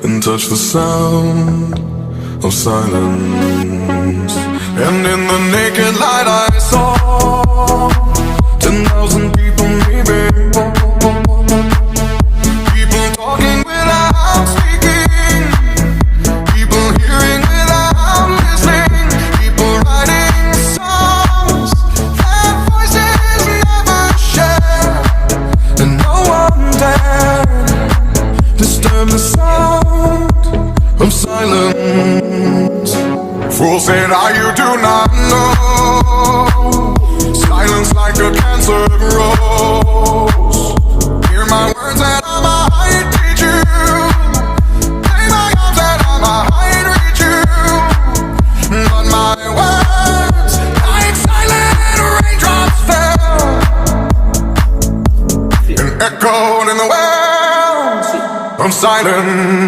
and touch the sound of silence. And in the naked light I saw 10,000 people maybe, people talking without speaking, people hearing without listening, people writing songs that voices never share, and no one dared disturb the sound of silence. Fool said, you do not know. Silence like a cancer grows. Hear my words and I might teach you. Play my arms and I might reach you. But my words, like silent raindrops fell and echoed in the wells of silence.